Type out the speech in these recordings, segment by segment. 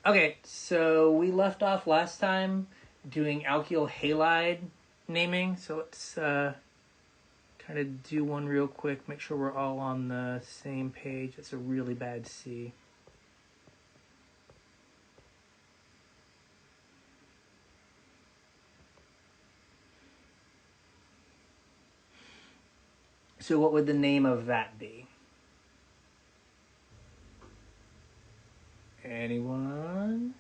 Okay, so we left off last time doing alkyl halide naming, so let's kind of do one real quick, make sure we're all on the same page. It's a really bad C. So what would the name of that be? Anyone?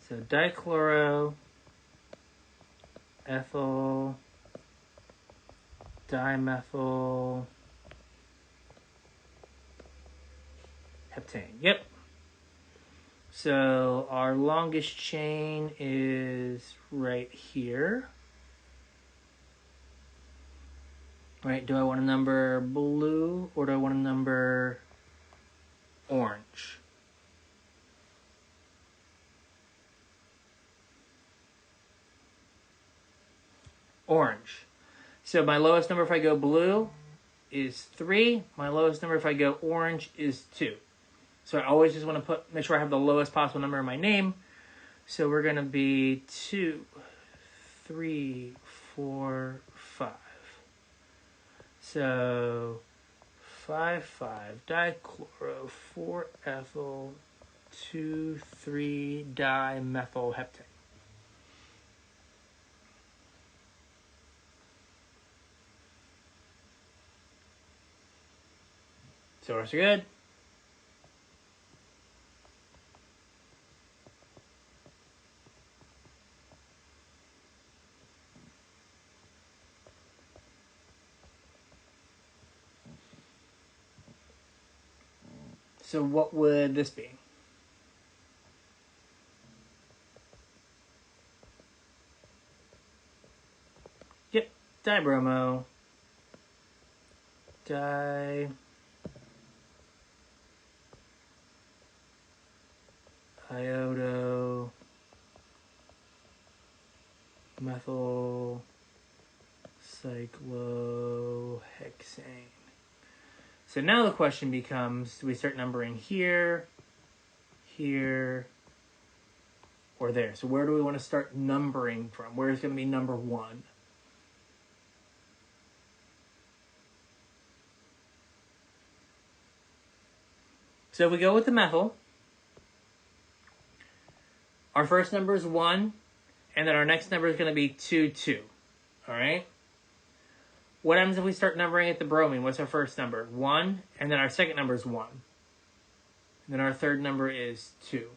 So dichloro, ethyl, dimethyl, heptane. Yep. So our longest chain is right here. Right, do I want to number blue or do I want to number orange? Orange. So my lowest number if I go blue is 3. My lowest number if I go orange is 2. So I always just want to make sure I have the lowest possible number in my name. So we're going to be 2, 3, 4, 5. So 5,5-dichloro, 4-ethyl, 2,3-dimethylheptane. So far so good. So what would this be? Yep, dibromo. Iodo, methyl, cyclohexane. So now the question becomes, do we start numbering here, here, or there? So where do we want to start numbering from? Where is going to be number 1? So if we go with the methyl, our first number is 1, and then our next number is going to be 2, 2. All right? What happens if we start numbering at the bromine? What's our first number? 1, and then our second number is 1. And then our third number is 2.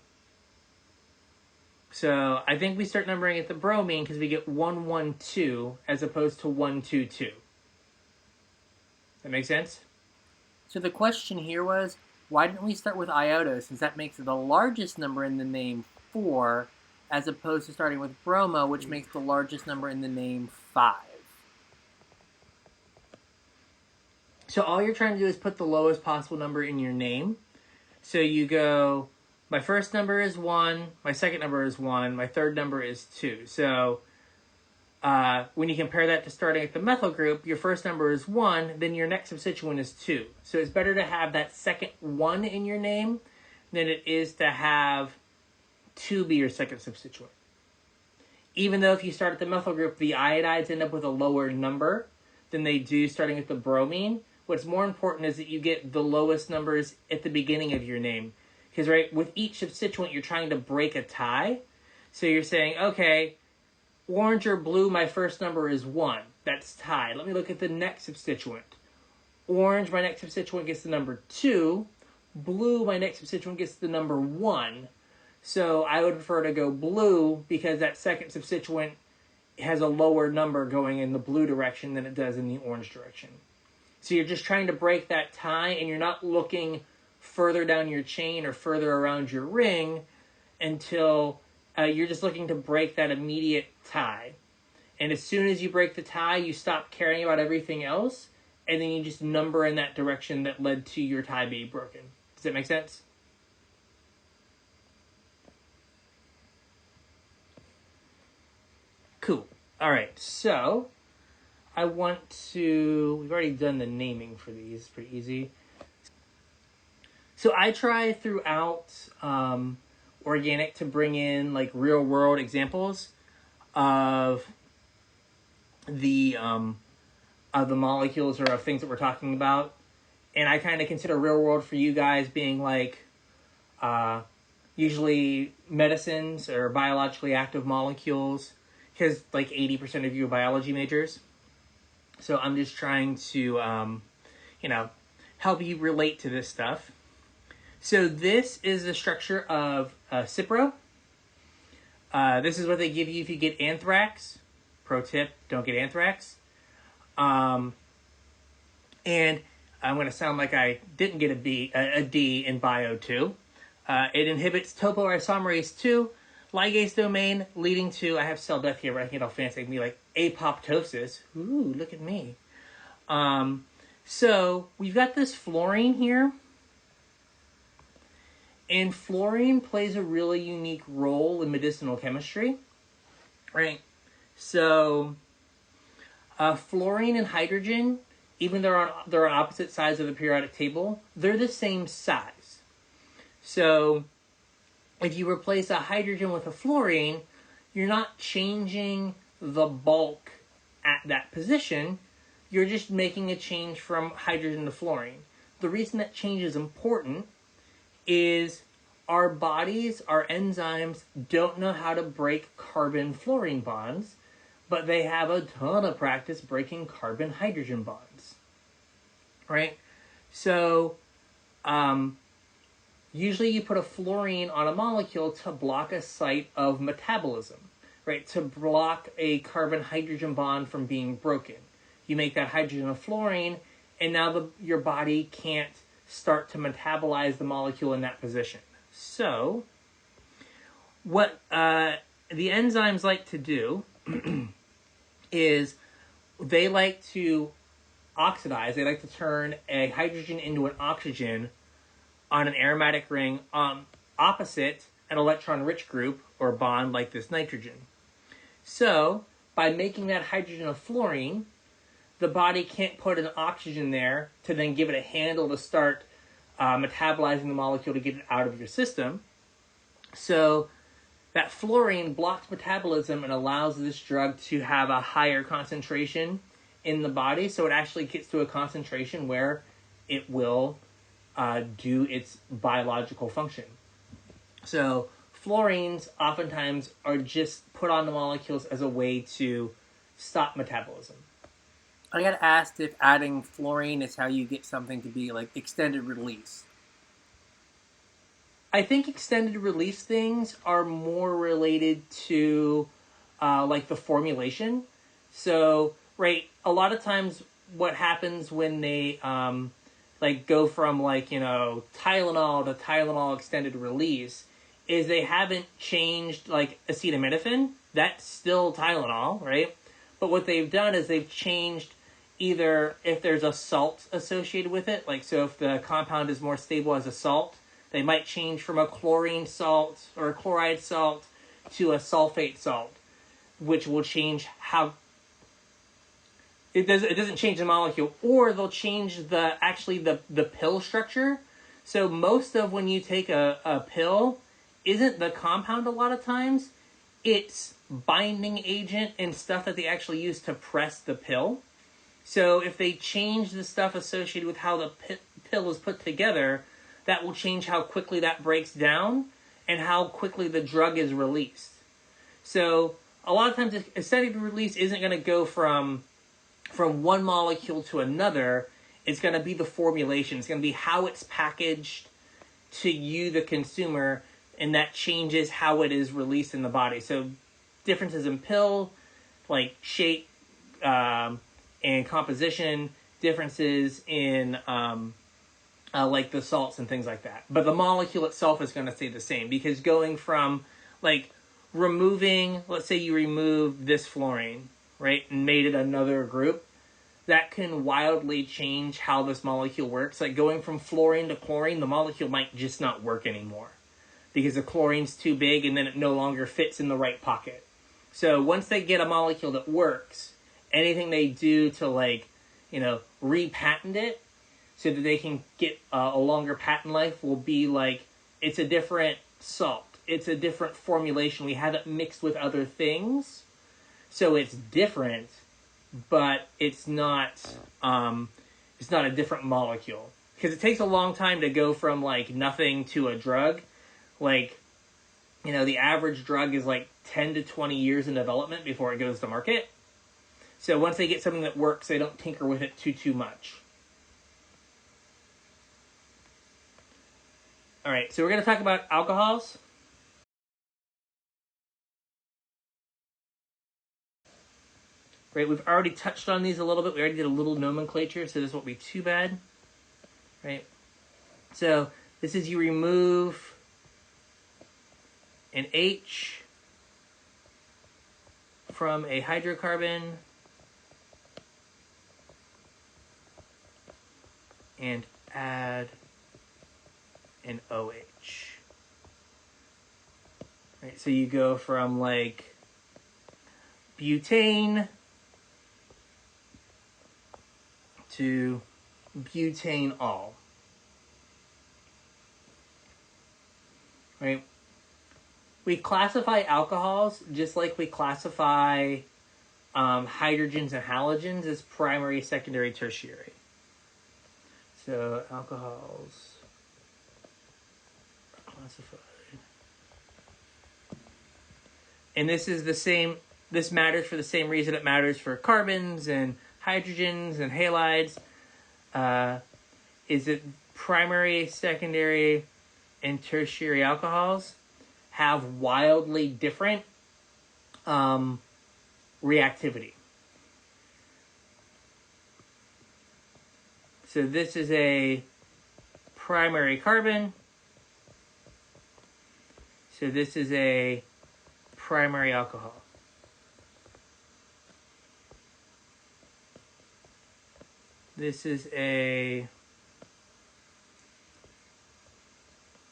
So I think we start numbering at the bromine because we get 1, 1, 2 as opposed to 1, 2, 2. That make sense? So the question here was, why didn't we start with iodo, since that makes the largest number in the name 4, as opposed to starting with bromo, which makes the largest number in the name 5? So all you're trying to do is put the lowest possible number in your name. So you go, my first number is 1, my second number is 1, my third number is 2. So when you compare that to starting at the methyl group, your first number is 1, then your next substituent is 2. So it's better to have that second 1 in your name than it is to have 2 be your second substituent. Even though if you start at the methyl group, the iodides end up with a lower number than they do starting at the bromine, what's more important is that you get the lowest numbers at the beginning of your name. Because, right, with each substituent, you're trying to break a tie. So you're saying, okay, orange or blue, my first number is 1. That's tied. Let me look at the next substituent. Orange, my next substituent gets the number 2. Blue, my next substituent gets the number 1. So I would prefer to go blue because that second substituent has a lower number going in the blue direction than it does in the orange direction. So you're just trying to break that tie, and you're not looking further down your chain or further around your ring until you're just looking to break that immediate tie. And as soon as you break the tie, you stop caring about everything else, and then you just number in that direction that led to your tie being broken. Does that make sense? Cool. All right, so I want to... We've already done the naming for these. It's pretty easy. So I try throughout organic to bring in like real world examples of the molecules or of things that we're talking about, and I kind of consider real world for you guys being like usually medicines or biologically active molecules, because like 80% of you are biology majors. So I'm just trying to help you relate to this stuff. So this is the structure of Cipro. This is what they give you if you get anthrax. Pro tip, don't get anthrax. And I'm going to sound like I didn't get a D in Bio 2. It inhibits topoisomerase 2 ligase domain, leading to, I have cell death here, but I can get all fancy, it can be like apoptosis. Ooh, look at me. So we've got this fluorine here. And fluorine plays a really unique role in medicinal chemistry, right? So, fluorine and hydrogen, even though they're on opposite sides of the periodic table, they're the same size. So, if you replace a hydrogen with a fluorine, you're not changing the bulk at that position. You're just making a change from hydrogen to fluorine. The reason that change is important is our bodies, our enzymes, don't know how to break carbon-fluorine bonds, but they have a ton of practice breaking carbon-hydrogen bonds, right? So, usually you put a fluorine on a molecule to block a site of metabolism, right? To block a carbon-hydrogen bond from being broken. You make that hydrogen a fluorine, and now your body can't start to metabolize the molecule in that position. So, what the enzymes like to do is they like to oxidize. They like to turn a hydrogen into an oxygen on an aromatic ring opposite an electron-rich group or bond like this nitrogen. So, by making that hydrogen a fluorine, the body can't put an oxygen there to then give it a handle to start metabolizing the molecule to get it out of your system. So that fluorine blocks metabolism and allows this drug to have a higher concentration in the body. So it actually gets to a concentration where it will do its biological function. So fluorines oftentimes are just put on the molecules as a way to stop metabolism. I got asked if adding fluorine is how you get something to be like extended release. I think extended release things are more related to like the formulation. So, right, a lot of times what happens when they like go from like, Tylenol to Tylenol extended release is they haven't changed like acetaminophen. That's still Tylenol, right? But what they've done is they've changed either if there's a salt associated with it, like so if the compound is more stable as a salt, they might change from a chlorine salt or a chloride salt to a sulfate salt, which will change how it doesn't change the molecule, or they'll change the pill structure. So most of when you take a pill isn't the compound a lot of times, it's binding agent and stuff that they actually use to press the pill. So if they change the stuff associated with how the pill is put together, that will change how quickly that breaks down and how quickly the drug is released. So a lot of times extended release isn't going to go from one molecule to another. It's going to be the formulation. It's going to be how it's packaged to you, the consumer, and that changes how it is released in the body. So differences in pill, like shape, and composition, differences in like the salts and things like that. But the molecule itself is going to stay the same, because going from like removing, let's say you remove this fluorine, right, and made it another group, that can wildly change how this molecule works. Like going from fluorine to chlorine, the molecule might just not work anymore because the chlorine's too big and then it no longer fits in the right pocket. So once they get a molecule that works, anything they do to like, repatent it so that they can get a longer patent life will be like, it's a different salt. It's a different formulation. We have it mixed with other things. So it's different, but it's not a different molecule. Because it takes a long time to go from like nothing to a drug. Like, the average drug is like 10 to 20 years in development before it goes to market. So once they get something that works, they don't tinker with it too much. All right, so we're going to talk about alcohols. Right, we've already touched on these a little bit. We already did a little nomenclature, so this won't be too bad. Right, so this is you remove an H from a hydrocarbon and add an OH. Right, so you go from like butane to butane-all. Right? We classify alcohols just like we classify hydrogens and halogens as primary, secondary, tertiary. So alcohols are classified. And this is the same, this matters for the same reason it matters for carbons and hydrogens and halides. Is it primary, secondary, and tertiary alcohols have wildly different reactivity. So this is a primary carbon. So this is a primary alcohol. This is a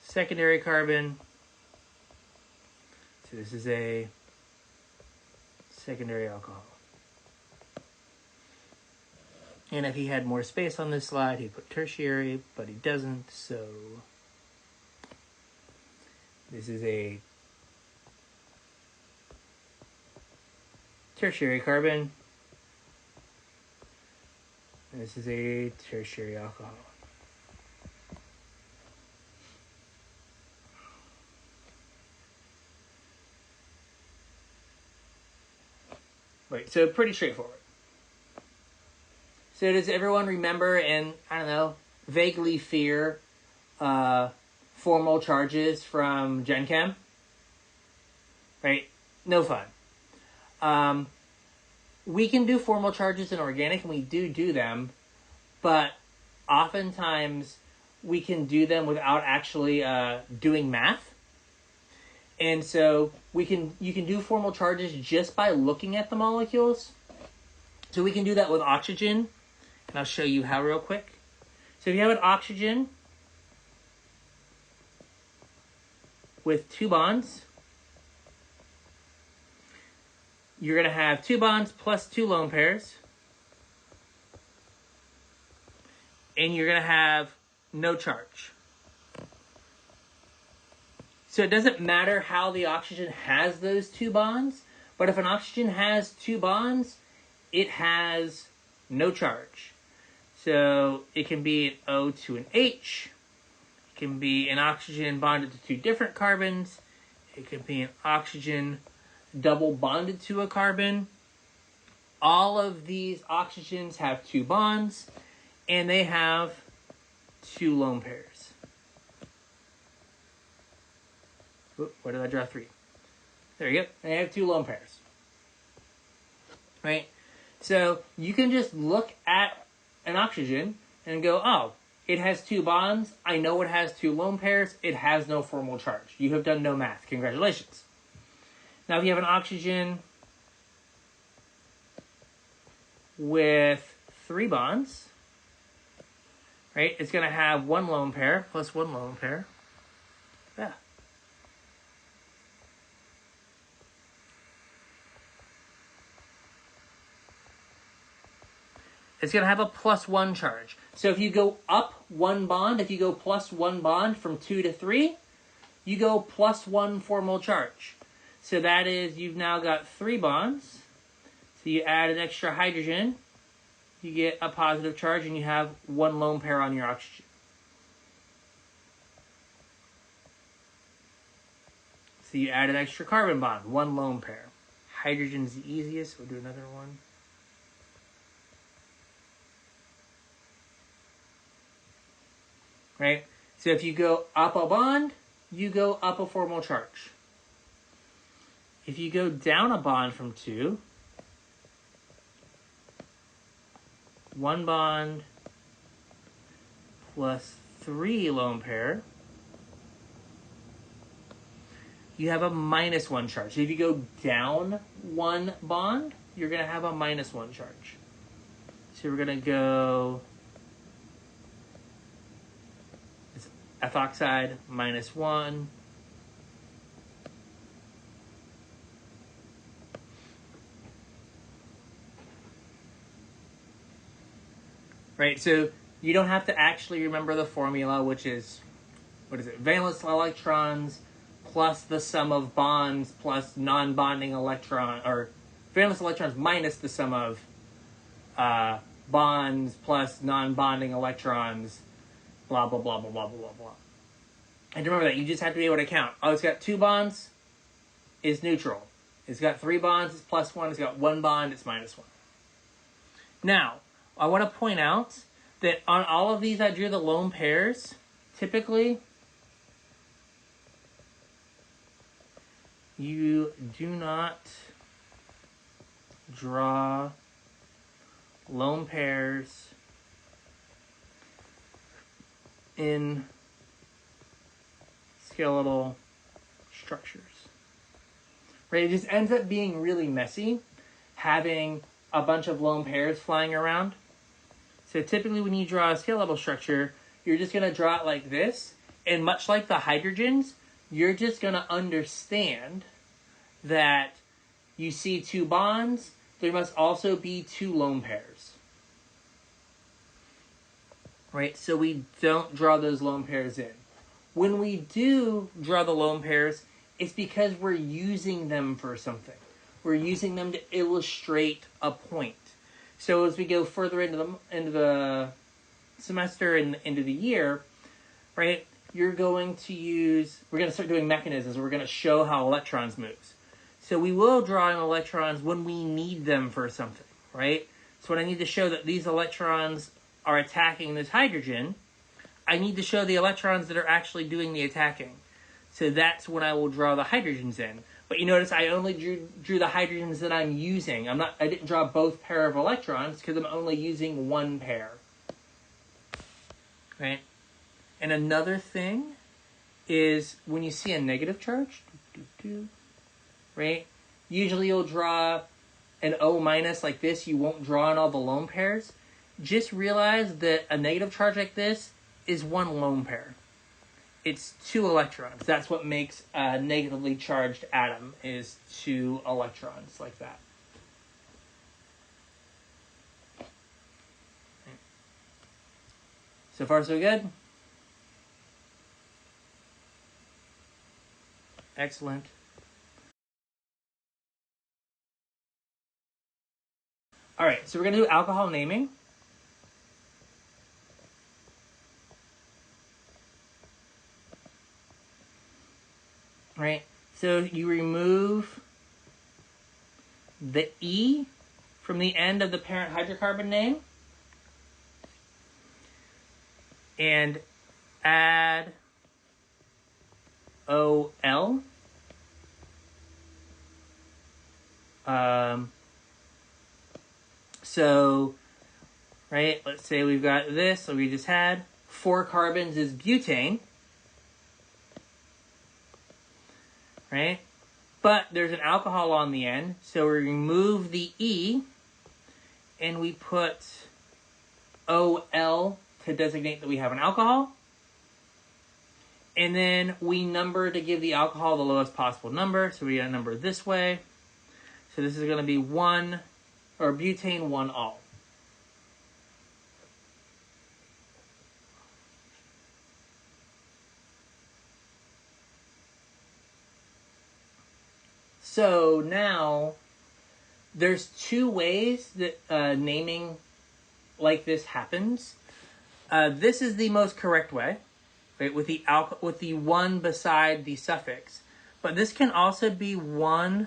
secondary carbon. So this is a secondary alcohol. And if he had more space on this slide, he'd put tertiary, but he doesn't, so this is a tertiary carbon. And this is a tertiary alcohol. Right, so pretty straightforward. So does everyone remember and, I don't know, vaguely fear formal charges from Gen Chem? Right? No fun. We can do formal charges in organic, and we do them, but oftentimes we can do them without actually doing math. And so you can do formal charges just by looking at the molecules. So we can do that with oxygen, and I'll show you how real quick. So if you have an oxygen with 2 bonds, you're going to have 2 bonds plus 2 lone pairs. And you're going to have no charge. So it doesn't matter how the oxygen has those 2 bonds, but if an oxygen has 2 bonds, it has no charge. So it can be an O to an H. It can be an oxygen bonded to 2 different carbons. It could be an oxygen double bonded to a carbon. All of these oxygens have 2 bonds, and they have 2 lone pairs. Oop, where did I draw 3? There you go. They have 2 lone pairs. Right? So you can just look at an oxygen and go, oh, it has 2 bonds. I know it has 2 lone pairs. It has no formal charge. You have done no math. Congratulations. Now, if you have an oxygen with 3 bonds, right, it's going to have 1 lone pair plus 1 lone pair. Yeah. it's going to have a +1 charge. So if you go up 1 bond, if you go +1 bond from 2 to 3, you go +1 formal charge. So that is, you've now got 3 bonds. So you add an extra hydrogen, you get a positive charge, and you have 1 lone pair on your oxygen. So you add an extra carbon bond, 1 lone pair. Hydrogen's the easiest, so we'll do another one. Right? So if you go up a bond, you go up a formal charge. If you go down a bond from 2, 1 bond plus 3 lone pair, you have a -1 charge. So if you go down 1 bond, you're going to have a -1 charge. So we're going to go ethoxide -1. Right, so you don't have to actually remember the formula, which is, what is it? Valence electrons plus the sum of bonds plus non-bonding electron, or valence electrons minus the sum of bonds plus non-bonding electrons, blah, blah, blah, blah, blah, blah, blah. And remember that, you just have to be able to count. Oh, it's got 2 bonds, it's neutral. It's got 3 bonds, it's +1. It's got 1 bond, it's -1. Now, I want to point out that on all of these I drew the lone pairs. Typically, you do not draw lone pairs in skeletal structures. Right? It just ends up being really messy having a bunch of lone pairs flying around. So typically when you draw a skeletal structure, you're just going to draw it like this. And much like the hydrogens, you're just going to understand that you see 2 bonds, there must also be 2 lone pairs. Right? So we don't draw those lone pairs in. When we do draw the lone pairs, it's because we're using them for something. We're using them to illustrate a point. So as we go further into the semester and into the year, right, we're going to start doing mechanisms. We're going to show how electrons move. So we will draw in electrons when we need them for something, right? So when I need to show that these electrons are attacking this hydrogen, I need to show the electrons that are actually doing the attacking. So that's when I will draw the hydrogens in. But you notice I only drew the hydrogens that I'm using. I didn't draw both pair of electrons because I'm only using 1 pair. Right? And another thing is when you see a negative charge, right? Usually you'll draw an O- like this. You won't draw in all the lone pairs. Just realize that a negative charge like this is 1 lone pair. It's 2 electrons. That's what makes a negatively charged atom, is 2 electrons like that. So far, so good? Excellent. All right, so we're going to do alcohol naming. Right, so you remove the E from the end of the parent hydrocarbon name and add OL. So, right, let's say we've got this, so we just had 4 carbons is butane. Right? But there's an alcohol on the end, so we remove the E, and we put OL to designate that we have an alcohol. And then we number to give the alcohol the lowest possible number, so we got a number this way. So this is going to be 1, or butane 1-ol. So now there's two ways that naming like this happens. This is the most correct way, right? With the one beside the suffix. But this can also be 1-butanol,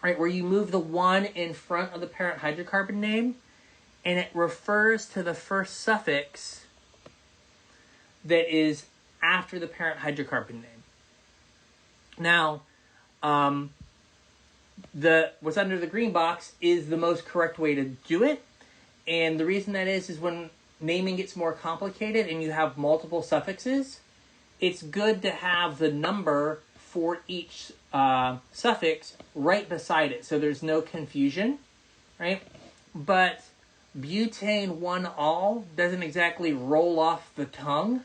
right? Where you move the 1 in front of the parent hydrocarbon name, and it refers to the first suffix that is after the parent hydrocarbon name. Now, what's under the green box is the most correct way to do it. And the reason that is when naming gets more complicated and you have multiple suffixes, it's good to have the number for each suffix right beside it so there's no confusion, right? But butane 1-ol doesn't exactly roll off the tongue,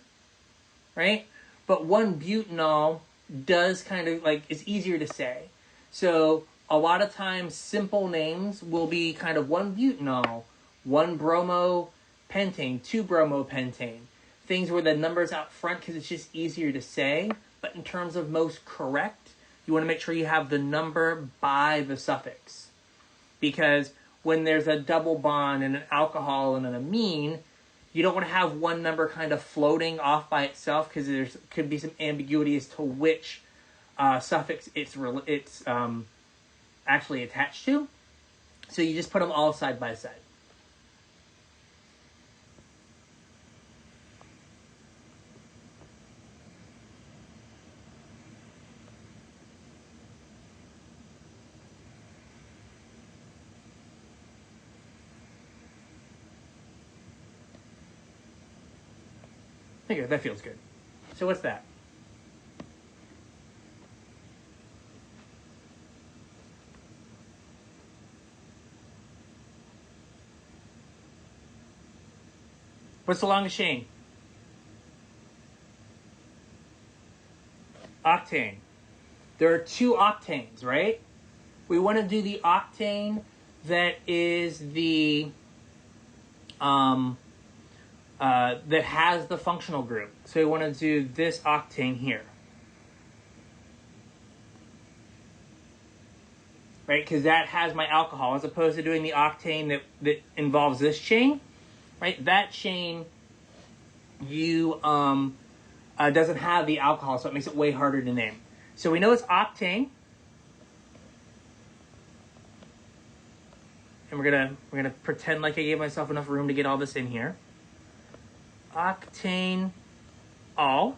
right? But 1-butanol does kind of is easier to say. So a lot of times simple names will be kind of 1-butanol, 1-bromopentane, 2-bromopentane. Things where the number's out front because it's just easier to say. But in terms of most correct, you want to make sure you have the number by the suffix. Because when there's a double bond and an alcohol and an amine, you don't want to have one number kind of floating off by itself because there could be some ambiguity as to which suffix it's actually attached to. So you just put them all side by side. Okay, that feels good. So what's that? What's the longest chain? Octane. There are 2 octanes, right? We want to do the octane that is the that has the functional group. So we want to do this octane here. Right? Because that has my alcohol, as opposed to doing the octane that involves this chain. Right? That chain doesn't have the alcohol, so it makes it way harder to name. So we know it's octane. And we're gonna pretend like I gave myself enough room to get all this in here. Octane all.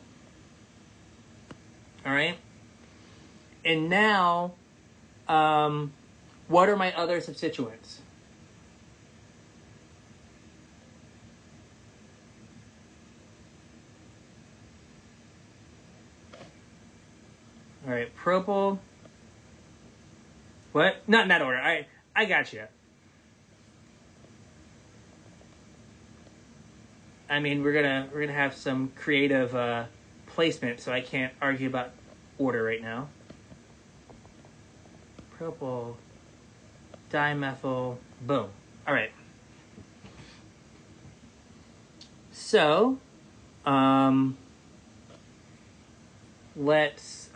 All right. And now, what are my other substituents? All right, propyl. What? Not in that order. I got you. I mean, we're gonna have some creative placement, so I can't argue about order right now. Propyl, dimethyl, boom. All right. So, let's.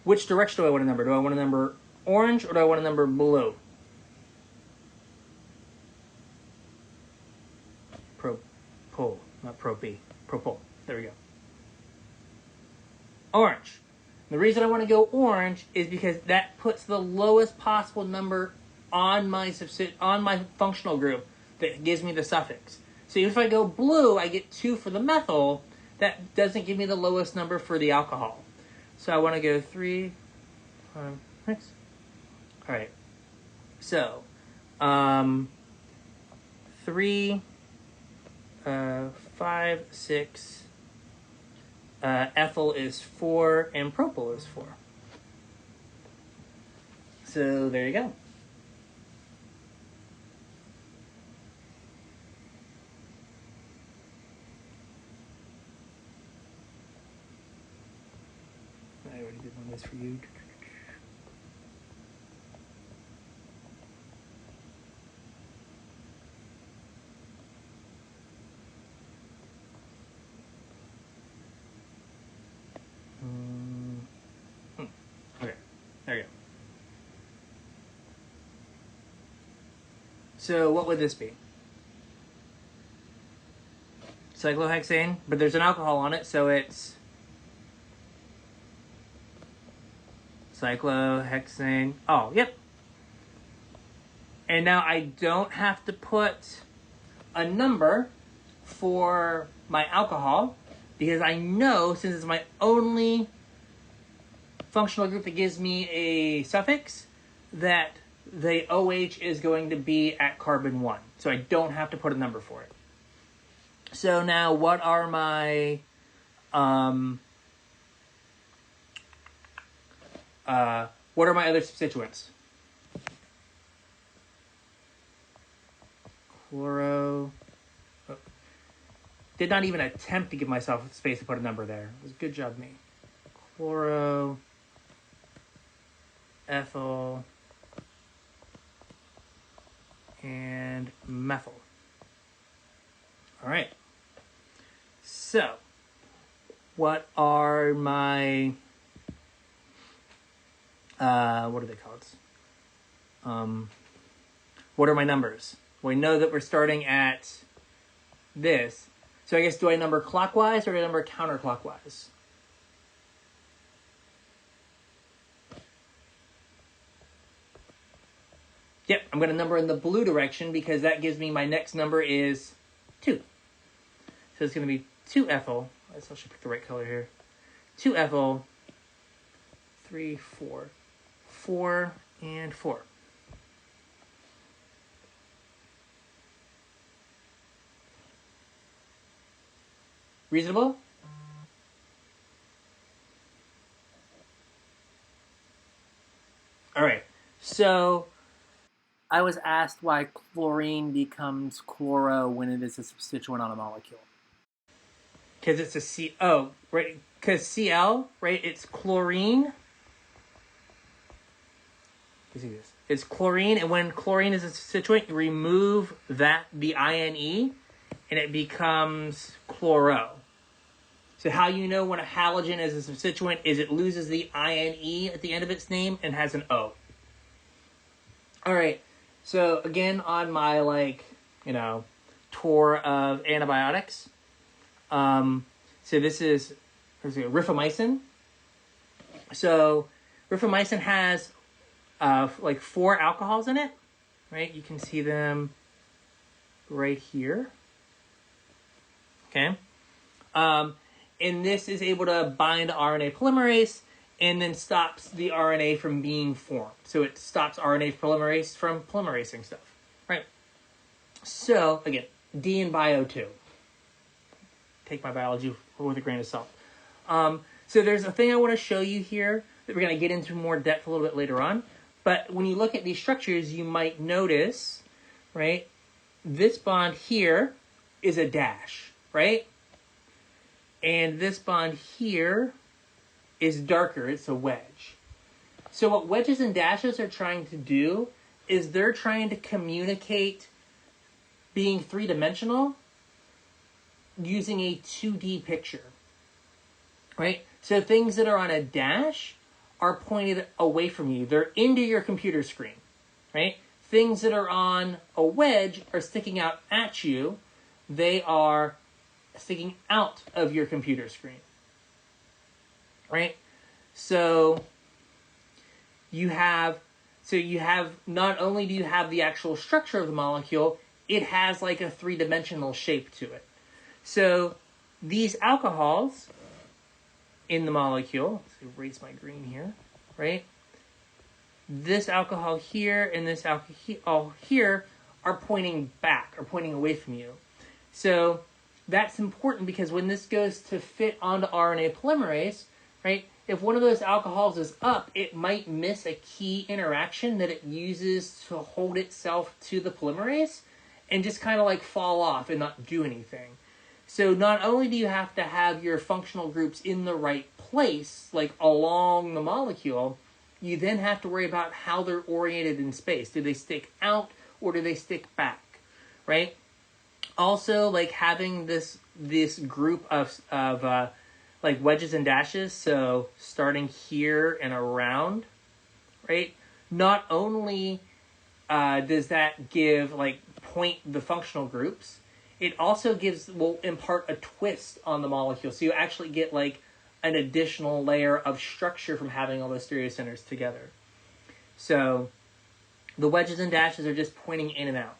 Which direction do I want to number? Do I want to number orange or do I want to number blue? Propyl, not propy. Propyl. There we go. Orange. The reason I want to go orange is because that puts the lowest possible number on my functional group that gives me the suffix. So if I go blue, I get 2 for the methyl. That doesn't give me the lowest number for the alcohol. So I want to go 3, 5, 6. All right. So, 3, 5, 6. Ethyl is 4, and propyl is 4. So there you go. I already did one of this for you. There you go. So what would this be? Cyclohexane, but there's an alcohol on it, so it's cyclohexane. Oh, yep. And now I don't have to put a number for my alcohol because I know, since it's my only functional group that gives me a suffix, that the OH is going to be at carbon 1. So I don't have to put a number for it. So now what are my other substituents? Chloro. Oh. Did not even attempt to give myself space to put a number there. It was a good job, me. Chloro. Ethyl. And methyl. All right. So, what are my, what are they called? What are my numbers? We know that we're starting at this. So I guess, do I number clockwise or do I number counterclockwise? Yep, I'm going to number in the blue direction because that gives me my next number is 2. So it's going to be 2-ethyl. I should pick the right color here. 2-ethyl, 3, 4. 4 and 4. Reasonable? All right. So I was asked why chlorine becomes chloro when it is a substituent on a molecule. because it's a C. Oh, right. Because Cl, right? It's chlorine. You see this? It's chlorine, and when chlorine is a substituent, you remove the INE, and it becomes chloro. So how you know when a halogen is a substituent is it loses the INE at the end of its name and has an O. All right. So again, on my tour of antibiotics. So this is rifamycin. So rifamycin has 4 alcohols in it, right? You can see them right here. Okay. And this is able to bind RNA polymerase and then stops the RNA from being formed. So it stops RNA polymerase from polymerasing stuff, right? So, again, D in bio 2. Take my biology with a grain of salt. So there's a thing I want to show you here that we're going to get into more depth a little bit later on. But when you look at these structures, you might notice, right, this bond here is a dash, right? And this bond here is darker. It's a wedge. So what wedges and dashes are trying to do is they're trying to communicate being three-dimensional using a 2D picture, right? So things that are on a dash are pointed away from you. They're into your computer screen, right? Things that are on a wedge are sticking out at you. They are sticking out of your computer screen, right? So you have not only do you have the actual structure of the molecule, it has like a 3-dimensional shape to it. So these alcohols in the molecule, let's erase my green here, right? This alcohol here and this alcohol here are pointing back, or pointing away from you. So that's important because when this goes to fit onto RNA polymerase, right, if one of those alcohols is up, it might miss a key interaction that it uses to hold itself to the polymerase and just kind of like fall off and not do anything. So not only do you have to have your functional groups in the right place, like along the molecule, you then have to worry about how they're oriented in space. Do they stick out or do they stick back, right? Also, like having this group of like wedges and dashes, so starting here and around, right? Not only does that give, like, point the functional groups, it also will impart a twist on the molecule. So you actually get, like, an additional layer of structure from having all those stereocenters together. So the wedges and dashes are just pointing in and out.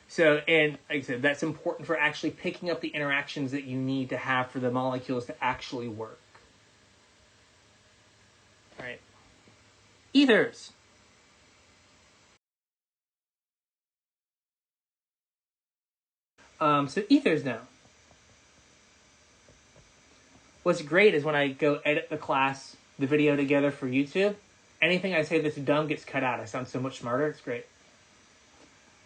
So, and like I said, that's important for actually picking up the interactions that you need to have for the molecules to actually work. All right. Ethers. So ethers now. What's great is when I go edit the video together for YouTube, anything I say that's dumb gets cut out. I sound so much smarter. It's great.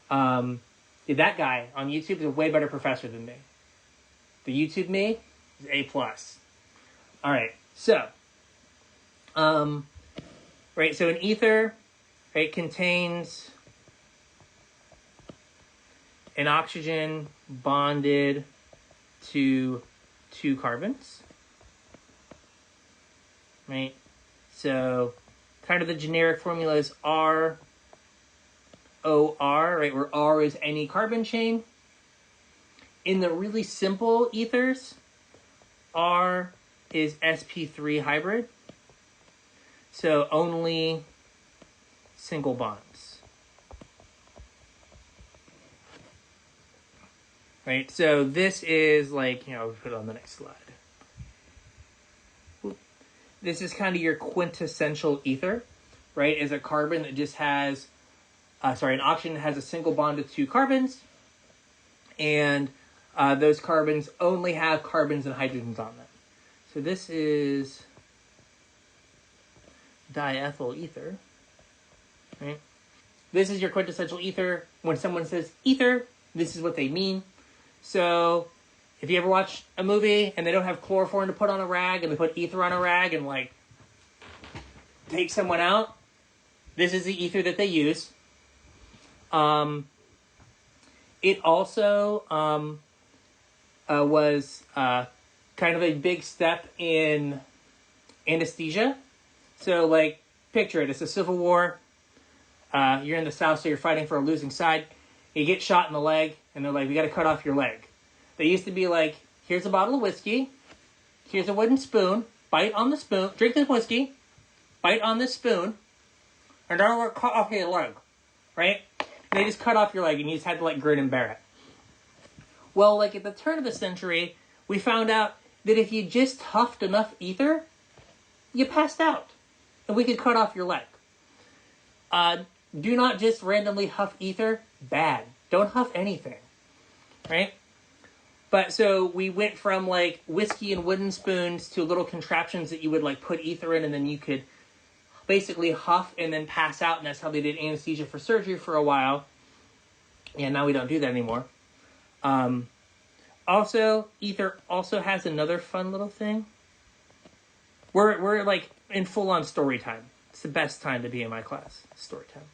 That guy on YouTube is a way better professor than me. The YouTube me is A+. All right. So, right. So an ether, right, contains an oxygen bonded to 2 carbons. Right? So, kind of the generic formula is ROR, right? Where R is any carbon chain. In the really simple ethers, R is sp3 hybrid. So, only single bonds. Right? So, this is like, we'll put it on the next slide. This is kind of your quintessential ether, right? Is a carbon that just has, an oxygen that has a single bond to 2 carbons, and those carbons only have carbons and hydrogens on them. So this is diethyl ether, right? This is your quintessential ether. When someone says ether, this is what they mean. So if you ever watch a movie and they don't have chloroform to put on a rag and they put ether on a rag and, like, take someone out, this is the ether that they use. It also was kind of a big step in anesthesia. So, like, picture it. It's a civil war. You're in the South, so you're fighting for a losing side. You get shot in the leg, and they're like, we got to cut off your leg. They used to be like, here's a bottle of whiskey, here's a wooden spoon, bite on the spoon, drink this whiskey, bite on this spoon, and then we'll cut off your leg, right? And they just cut off your leg, and you just had to, like, grin and bear it. Well, like, at the turn of the century, we found out that if you just huffed enough ether, you passed out, and we could cut off your leg. Do not just randomly huff ether. Bad. Don't huff anything, right? But so we went from, like, whiskey and wooden spoons to little contraptions that you would, like, put ether in, and then you could basically huff and then pass out, and that's how they did anesthesia for surgery for a while. And now we don't do that anymore. Also, ether also has another fun little thing. We're like in full-on story time. It's the best time to be in my class, story time,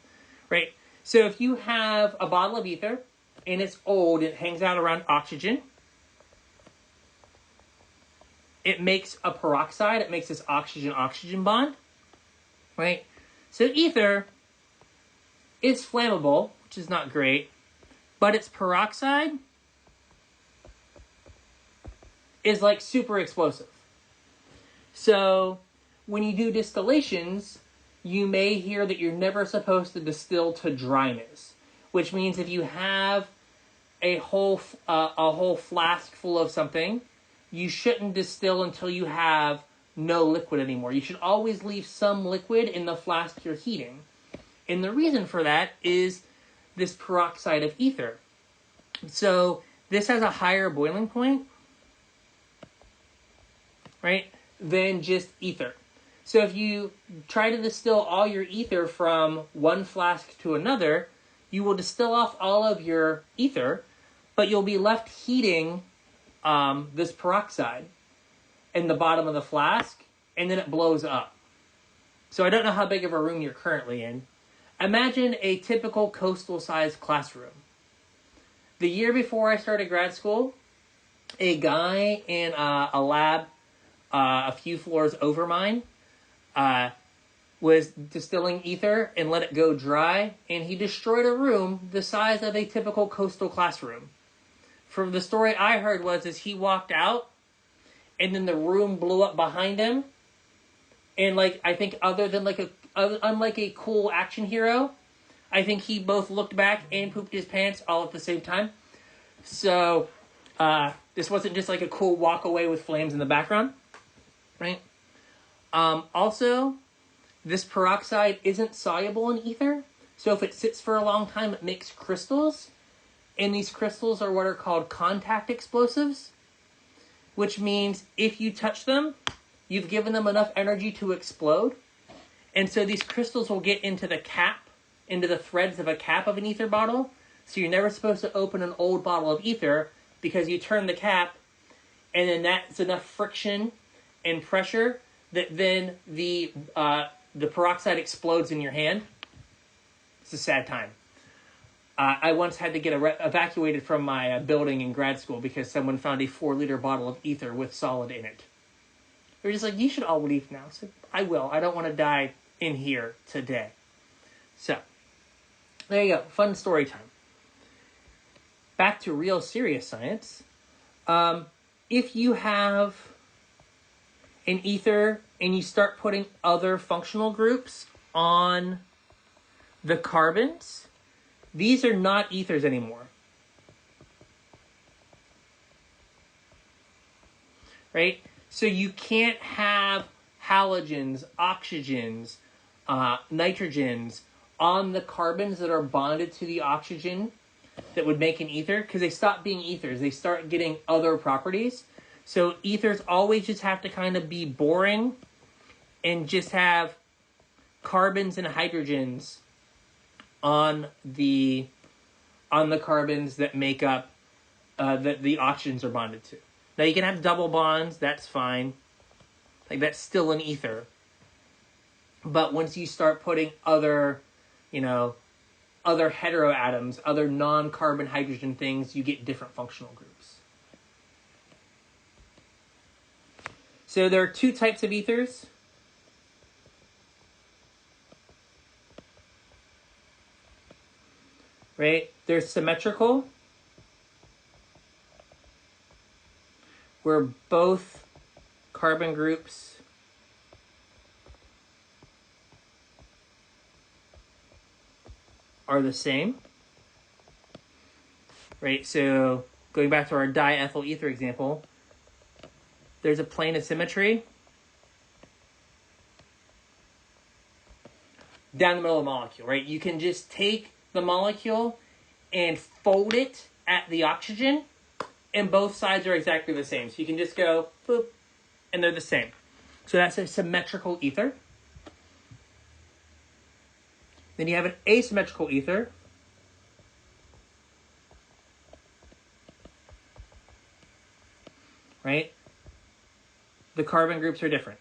right? So if you have a bottle of ether and it's old, it hangs out around oxygen. It makes a peroxide. It makes this oxygen-oxygen bond, right? So ether is flammable, which is not great, but its peroxide is, like, super explosive. So when you do distillations, you may hear that you're never supposed to distill to dryness, which means if you have a whole flask full of something, you shouldn't distill until you have no liquid anymore. You should always leave some liquid in the flask you're heating. And the reason for that is this peroxide of ether. So this has a higher boiling point, right, than just ether. So if you try to distill all your ether from one flask to another, you will distill off all of your ether, but you'll be left heating this peroxide in the bottom of the flask, and then it blows up. So I don't know how big of a room you're currently in. Imagine a typical coastal-sized classroom. The year before I started grad school, a guy in a lab a few floors over mine was distilling ether and let it go dry, and he destroyed a room the size of a typical coastal classroom. From the story I heard was he walked out, and then the room blew up behind him, and like I think other than unlike a cool action hero, I think he both looked back and pooped his pants all at the same time. So this wasn't just like a cool walk away with flames in the background, right? Also, this peroxide isn't soluble in ether, so if it sits for a long time, it makes crystals, and these crystals are what are called contact explosives, which means if you touch them, you've given them enough energy to explode, and so these crystals will get into the cap, into the threads of a cap of an ether bottle, so you're never supposed to open an old bottle of ether, because you turn the cap, and then that's enough friction and pressure that then the peroxide explodes in your hand. It's a sad time. I once had to get evacuated from my building in grad school because someone found a 4-liter bottle of ether with solid in it. They were just like, you should all leave now. I said, I will. I don't want to die in here today. So, there you go. Fun story time. Back to real serious science. If you have an ether and you start putting other functional groups on the carbons, these are not ethers anymore. Right? So you can't have halogens, oxygens, nitrogens on the carbons that are bonded to the oxygen that would make an ether, because they stop being ethers. They start getting other properties. So ethers always just have to kind of be boring and just have carbons and hydrogens on the carbons that make up that the oxygens are bonded to. Now you can have double bonds, that's fine. Like that's still an ether. But once you start putting other heteroatoms, other non-carbon hydrogen things, you get different functional groups. So there are two types of ethers. Right? There's symmetrical, where both carbon groups are the same. Right? So going back to our diethyl ether example, there's a plane of symmetry down the middle of the molecule, right? You can just take the molecule and fold it at the oxygen, and both sides are exactly the same. So you can just go, boop, and they're the same. So that's a symmetrical ether. Then you have an asymmetrical ether. Right? The carbon groups are different.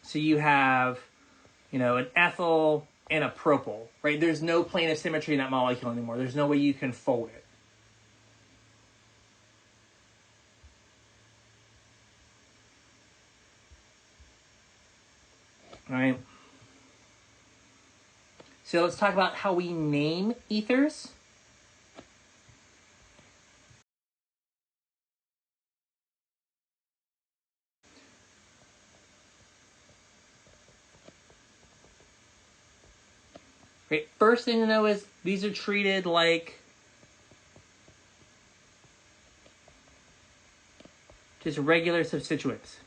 So you have, an ethyl and a propyl, right? There's no plane of symmetry in that molecule anymore. There's no way you can fold it. All right. So let's talk about how we name ethers. Okay, first thing to know is these are treated like just regular substituents.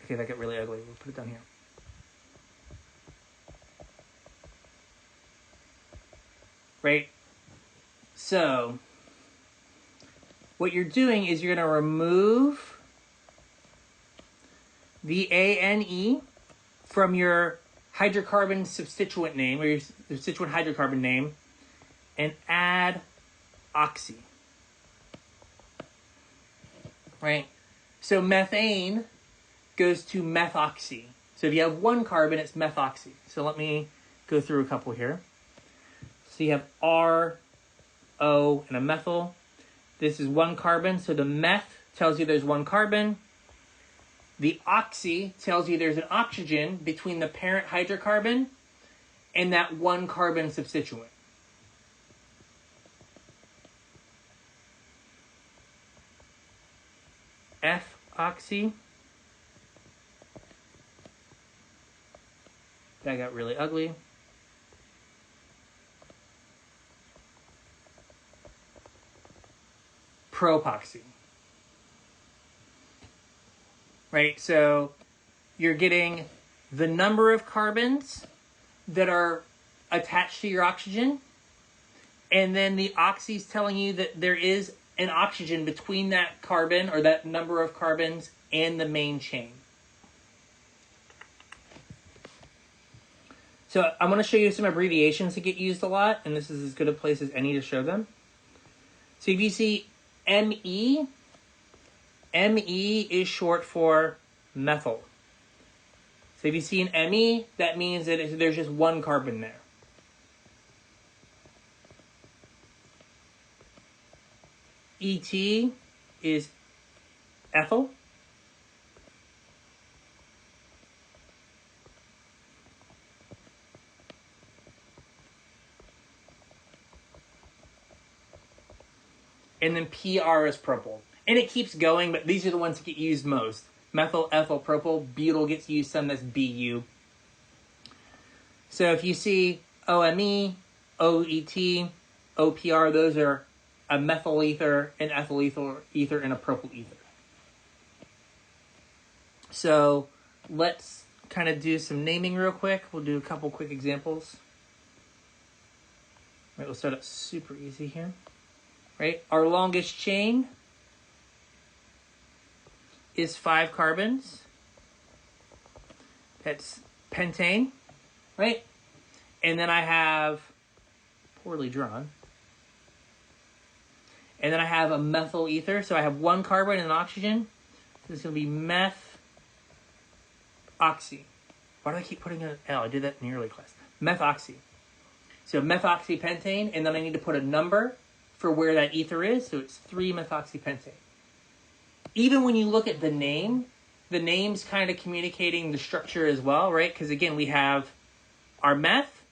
Okay, that got really ugly. We'll put it down here. Right? So, what you're doing is you're going to remove the ANE from your hydrocarbon substituent name, or your substituent hydrocarbon name, and add oxy. Right? So methane goes to methoxy. So if you have one carbon, it's methoxy. So let me go through a couple here. So you have R O, and a methyl. This is one carbon, so the meth tells you there's one carbon. The oxy tells you there's an oxygen between the parent hydrocarbon and that one carbon substituent. F-oxy. That got really ugly. Propoxy. Right, so you're getting the number of carbons that are attached to your oxygen, and then the oxy is telling you that there is an oxygen between that carbon or that number of carbons and the main chain. So I'm going to show you some abbreviations that get used a lot, and this is as good a place as any to show them. So if you see ME, ME is short for methyl. So if you see an ME, that means that there's just one carbon there. ET is ethyl. And then PR is propyl. And it keeps going, but these are the ones that get used most. Methyl, ethyl, propyl, butyl gets used some, that's BU. So if you see OME, OET, OPR, those are a methyl ether, an ethyl ether, and a propyl ether. So let's kind of do some naming real quick. We'll do a couple quick examples. All right, we'll start out super easy here. Right, our longest chain is 5 carbons. That's pentane, right? And then I have, poorly drawn, and then I have a methyl ether. So I have one carbon and an oxygen. So it's going to be meth oxy. Why do I keep putting an L? I did that in the early class. Methoxy. So methoxypentane, and then I need to put a number for where that ether is. So it's 3-methoxypentane. Even when you look at the name's kind of communicating the structure as well, right? Because again, we have our meth,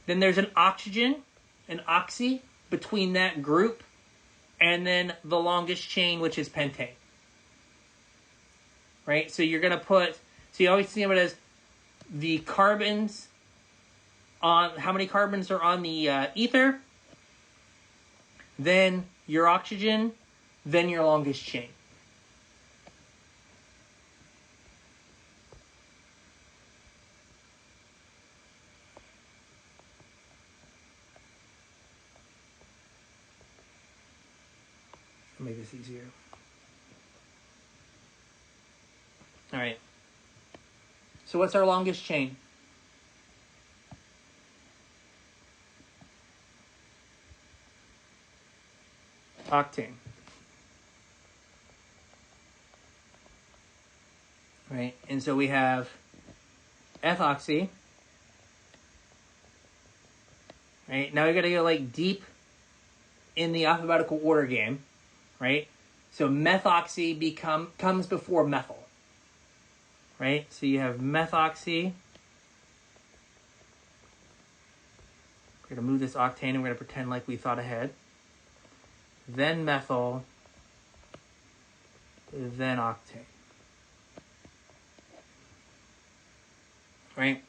then there's an oxygen, an oxy, between that group, and then the longest chain, which is pentane. Right? So you're going to put, so you always see it as the carbons on, how many carbons are on the ether, then your oxygen, then your longest chain. I'll make this easier. All right. So what's our longest chain? Octane. Right? And so we have ethoxy. Right? Now we got to go like deep in the alphabetical order game, right? So methoxy comes before methyl. Right? So you have methoxy. We're going to move this octane and we're going to pretend like we thought ahead. Then methyl, then octane. Right?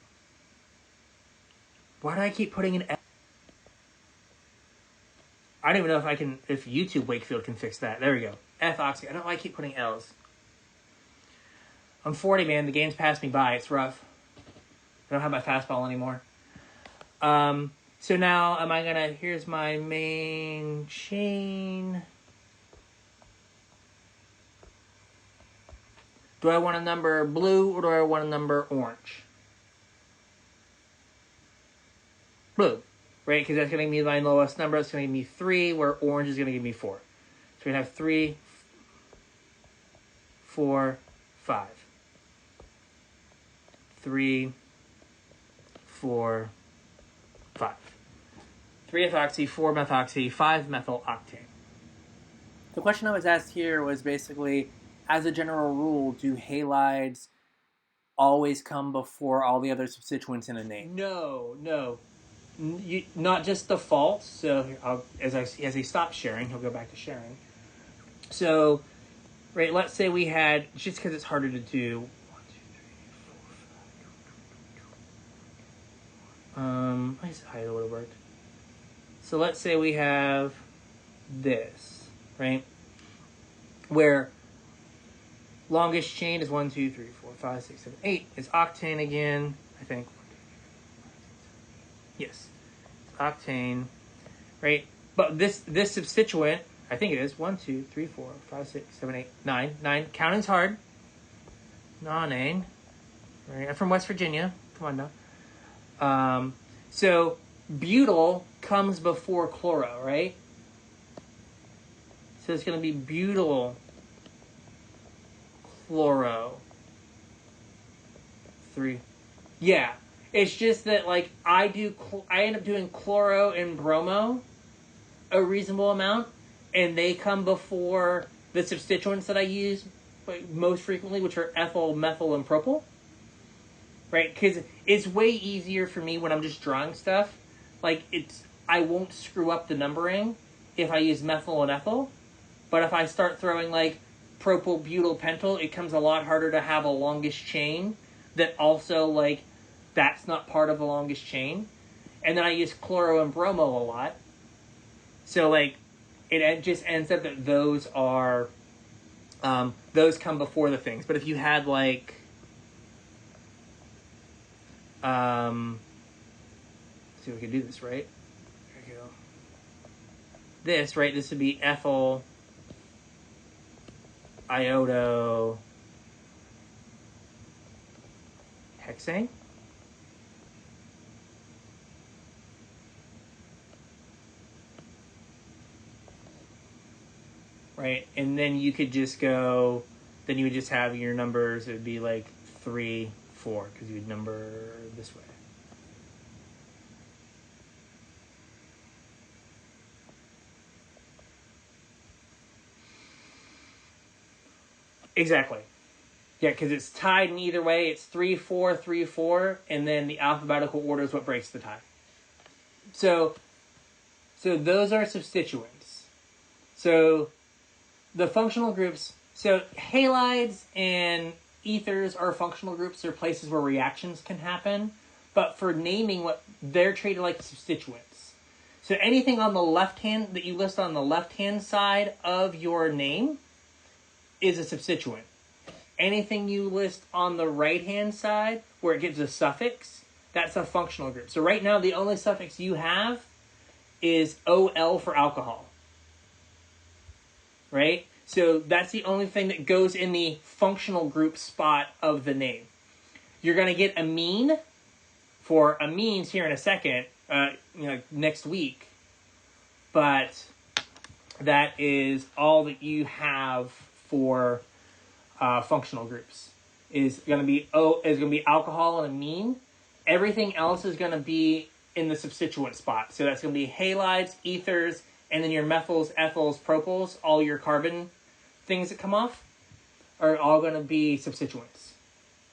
Why do I keep putting an F? I don't even know if YouTube Wakefield can fix that. There we go. Ethoxy. I don't know why I keep putting L's. I'm 40, man. The game's passed me by. It's rough. I don't have my fastball anymore. So now, am I gonna, here's my main chain. Do I want a number blue or do I want a number orange? Blue, right? Because that's gonna give me my lowest number. It's gonna give me 3, where orange is gonna give me 4. So we're gonna have 3, 4, 5. 3, 4, 5. 3-ethoxy, 4-methoxy, 5-methyl octane. The question I was asked here was basically, as a general rule, do halides always come before all the other substituents in a name? No. Not just default. So as he stops sharing, he'll go back to sharing. So, right, let's say we had, just because it's harder to do, 1, 2, 3, 4, 5. I guess higher would have worked. So let's say we have this, right? Where longest chain is 1, 2, 3, 4, 5, 6, 7, 8. It's octane again, I think. Yes, octane, right? But this substituent, I think it is 1, 2, 3, 4, 5, 6, 7, 8, 9. 9. Counting's hard. Nonane. Right? I'm from West Virginia. Come on now. So butyl comes before chloro, right? So it's going to be butyl chloro 3. Yeah. It's just that, like, I end up doing chloro and bromo a reasonable amount, and they come before the substituents that I use most frequently, which are ethyl, methyl, and propyl. Right? Because it's way easier for me when I'm just drawing stuff. Like, I won't screw up the numbering if I use methyl and ethyl. But if I start throwing, like, propyl, butyl, pentyl, it comes a lot harder to have a longest chain that also, like, that's not part of the longest chain. And then I use chloro and bromo a lot. So, like, it just ends up that those are, those come before the things. But if you had, like, let's see if we can do this, right? There we go. This, right, this would be ethyl, iodo, hexane. Right, and then you could just go, then you would just have your numbers, it would be like 3, 4, because you would number this way. Exactly. Yeah, because it's tied in either way. It's 3, 4, 3, 4, and then the alphabetical order is what breaks the tie. So those are substituents. So the functional groups, so halides and ethers are functional groups. They're places where reactions can happen. But for naming, what they're treated like substituents. So anything on the left hand that you list on the left hand side of your name is a substituent. Anything you list on the right hand side where it gives a suffix, that's a functional group. So right now the only suffix you have is OL for alcohol. Right? So that's the only thing that goes in the functional group spot of the name. You're going to get amine for amines here in a second, next week. But that is all that you have for functional groups. Is going to be alcohol and amine. Everything else is going to be in the substituent spot. So that's going to be halides, ethers, and then your methyls, ethyls, propyls, all your carbon things that come off are all going to be substituents.